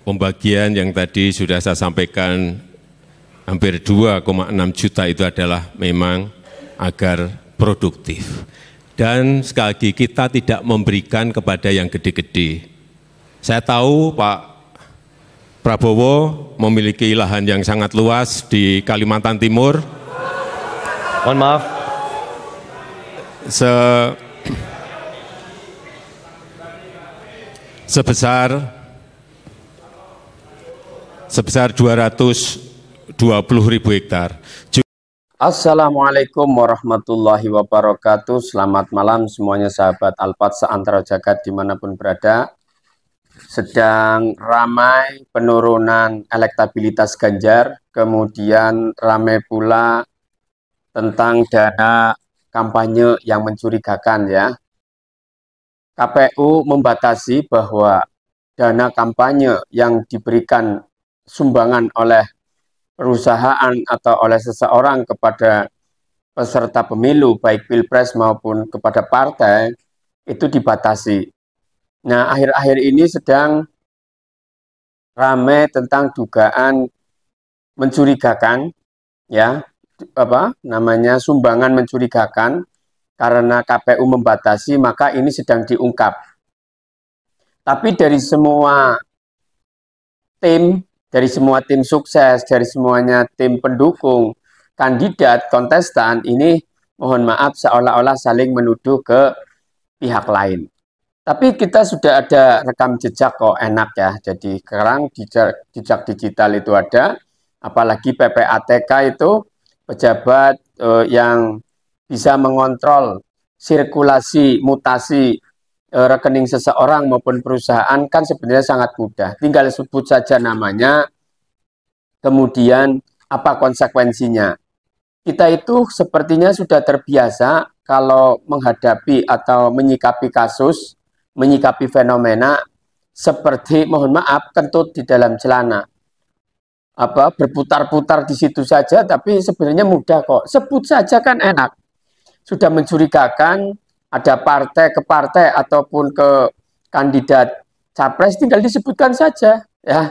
pembagian yang tadi sudah saya sampaikan hampir 2,6 juta itu adalah memang agar produktif. Dan sekali lagi kita tidak memberikan kepada yang gede-gede. Saya tahu Pak Prabowo memiliki lahan yang sangat luas di Kalimantan Timur. Mohon maaf. sebesar 220.000 hektar. Assalamualaikum warahmatullahi wabarakatuh. Selamat malam semuanya sahabat Alphard seantero jagat dimanapun berada. Sedang ramai penurunan elektabilitas Ganjar, kemudian ramai pula tentang dana kampanye yang mencurigakan ya. KPU membatasi bahwa dana kampanye yang diberikan sumbangan oleh perusahaan atau oleh seseorang kepada peserta pemilu, baik pilpres maupun kepada partai, itu dibatasi. Nah, akhir-akhir ini sedang ramai tentang dugaan mencurigakan, ya, sumbangan mencurigakan, karena KPU membatasi, maka ini sedang diungkap. Tapi dari semua tim sukses, dari semuanya tim pendukung, kandidat, kontestan, ini mohon maaf seolah-olah saling menuduh ke pihak lain. Tapi kita sudah ada rekam jejak kok, enak ya. Jadi sekarang jejak digital itu ada, apalagi PPATK itu pejabat yang bisa mengontrol sirkulasi, mutasi rekening seseorang maupun perusahaan kan sebenarnya sangat mudah. Tinggal sebut saja namanya, kemudian apa konsekuensinya. Kita itu sepertinya sudah terbiasa kalau menghadapi atau menyikapi kasus, menyikapi fenomena seperti, mohon maaf, kentut di dalam celana. Berputar-putar di situ saja, tapi sebenarnya mudah kok. Sebut saja kan enak. Sudah mencurigakan, ada partai ke partai ataupun ke kandidat capres, tinggal disebutkan saja ya.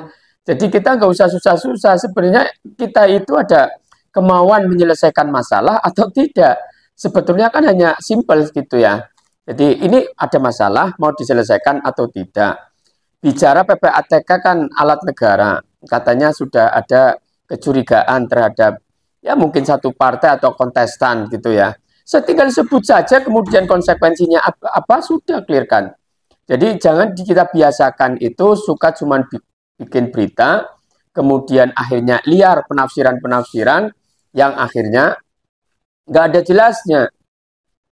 Jadi kita nggak usah susah-susah. Sebenarnya kita itu ada kemauan menyelesaikan masalah atau tidak. Sebetulnya kan hanya simpel gitu ya. Jadi ini ada masalah mau diselesaikan atau tidak. Bicara PPATK kan alat negara, katanya sudah ada kecurigaan terhadap ya mungkin satu partai atau kontestan gitu ya. Tinggal sebut saja, kemudian konsekuensinya apa sudah clearkan. Jadi jangan kita biasakan itu suka cuman bikin berita, kemudian akhirnya liar penafsiran-penafsiran yang akhirnya nggak ada jelasnya.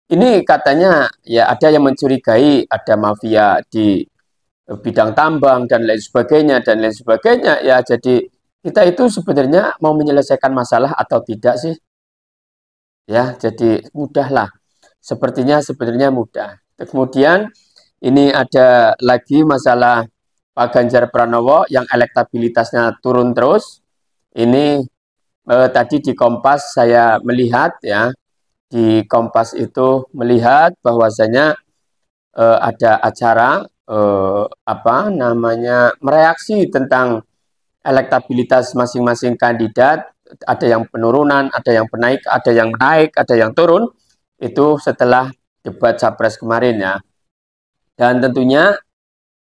Ini katanya ya ada yang mencurigai ada mafia di bidang tambang dan lain sebagainya ya. Jadi kita itu sebenarnya mau menyelesaikan masalah atau tidak sih? Ya, jadi mudahlah. Sebenarnya mudah. Kemudian ini ada lagi masalah Pak Ganjar Pranowo yang elektabilitasnya turun terus. Ini tadi di Kompas saya melihat ya, di Kompas itu melihat bahwasanya ada acara mereaksi tentang elektabilitas masing-masing kandidat. Ada yang penurunan, ada yang naik, ada yang turun. Itu setelah debat Capres kemarin ya. Dan tentunya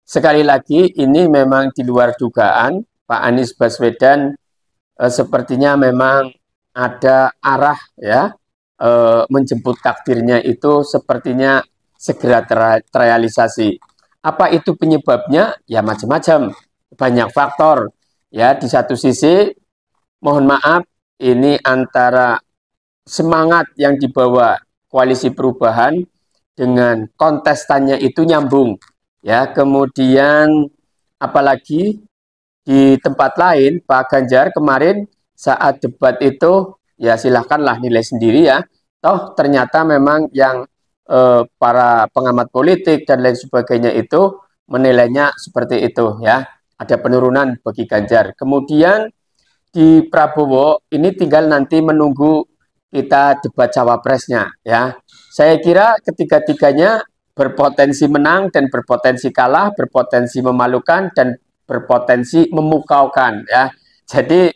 sekali lagi ini memang di luar dugaan. Pak Anies Baswedan sepertinya memang ada arah ya, menjemput takdirnya itu sepertinya segera terrealisasi. Apa itu penyebabnya? Ya macam-macam, banyak faktor. Ya, di satu sisi mohon maaf, ini antara semangat yang dibawa koalisi perubahan dengan kontestannya itu nyambung. Ya, kemudian apalagi di tempat lain Pak Ganjar kemarin saat debat itu ya silahkanlah nilai sendiri ya. Toh ternyata memang yang para pengamat politik dan lain sebagainya itu menilainya seperti itu ya. Ada penurunan bagi Ganjar. Kemudian di Prabowo ini tinggal nanti menunggu kita debat cawapresnya ya. Saya kira ketiga-tiganya berpotensi menang dan berpotensi kalah, berpotensi memalukan dan berpotensi memukaukan ya. Jadi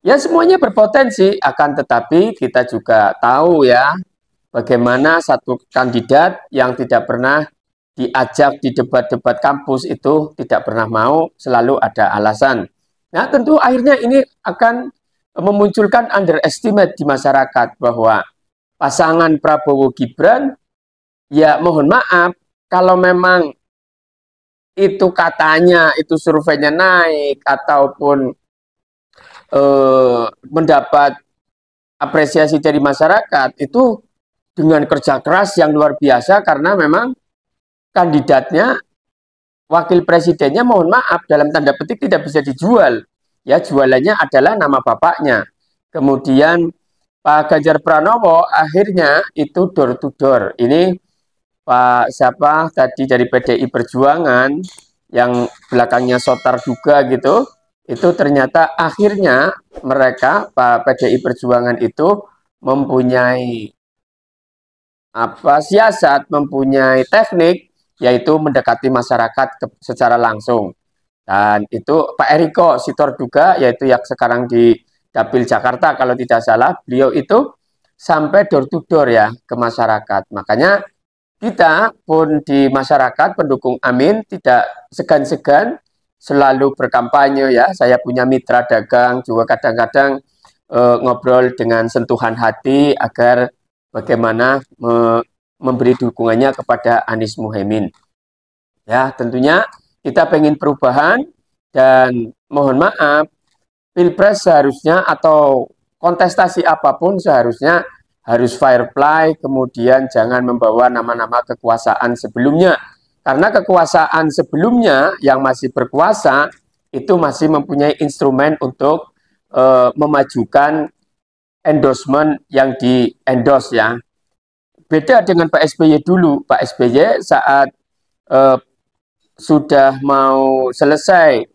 ya semuanya berpotensi, akan tetapi kita juga tahu ya bagaimana satu kandidat yang tidak pernah diajak di debat-debat kampus itu tidak pernah mau, selalu ada alasan. Nah, tentu akhirnya ini akan memunculkan underestimate di masyarakat bahwa pasangan Prabowo Gibran, ya mohon maaf, kalau memang itu katanya itu surveinya naik ataupun mendapat apresiasi dari masyarakat, itu dengan kerja keras yang luar biasa karena memang kandidatnya, wakil presidennya mohon maaf dalam tanda petik tidak bisa dijual. Ya, jualannya adalah nama bapaknya. Kemudian Pak Ganjar Pranowo akhirnya itu door to door. Ini Pak siapa tadi dari PDI Perjuangan yang belakangnya Sotar juga gitu. Itu ternyata akhirnya mereka Pak PDI Perjuangan itu mempunyai siasat, mempunyai teknik, yaitu mendekati masyarakat secara langsung. Dan itu Pak Eriko Sitorduga, yaitu yang sekarang di Dapil Jakarta kalau tidak salah, beliau itu sampai door to door ya ke masyarakat. Makanya kita pun di masyarakat pendukung Amin tidak segan-segan selalu berkampanye ya. Saya punya mitra dagang juga kadang-kadang ngobrol dengan sentuhan hati agar bagaimana memberi dukungannya kepada Anies Muhaimin. Ya, tentunya kita pengen perubahan dan mohon maaf, Pilpres seharusnya atau kontestasi apapun seharusnya harus fair play, kemudian jangan membawa nama-nama kekuasaan sebelumnya. Karena kekuasaan sebelumnya yang masih berkuasa itu masih mempunyai instrumen untuk memajukan endorsement yang di-endorse ya. Beda dengan Pak SBY dulu. Pak SBY saat sudah mau selesai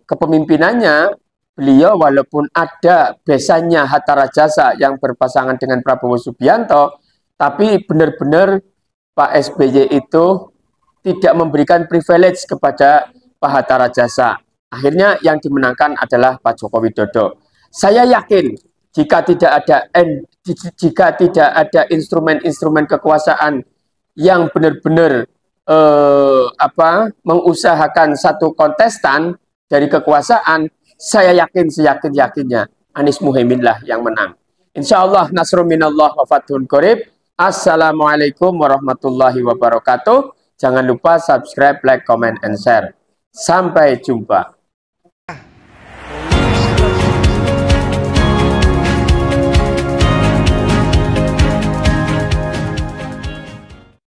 kepemimpinannya, beliau walaupun ada besannya Hatta Rajasa yang berpasangan dengan Prabowo Subianto, tapi benar-benar Pak SBY itu tidak memberikan privilege kepada Pak Hatta Rajasa. Akhirnya yang dimenangkan adalah Pak Joko Widodo. Saya yakin jika tidak ada instrumen-instrumen kekuasaan yang benar-benar mengusahakan satu kontestan dari kekuasaan, saya yakin seyakin-yakinnya Anies Muhaimin lah yang menang. Insya Allah nasrun minallah wa fathun qorib. Assalamualaikum warahmatullahi wabarakatuh. Jangan lupa subscribe, like, comment, and share. Sampai jumpa.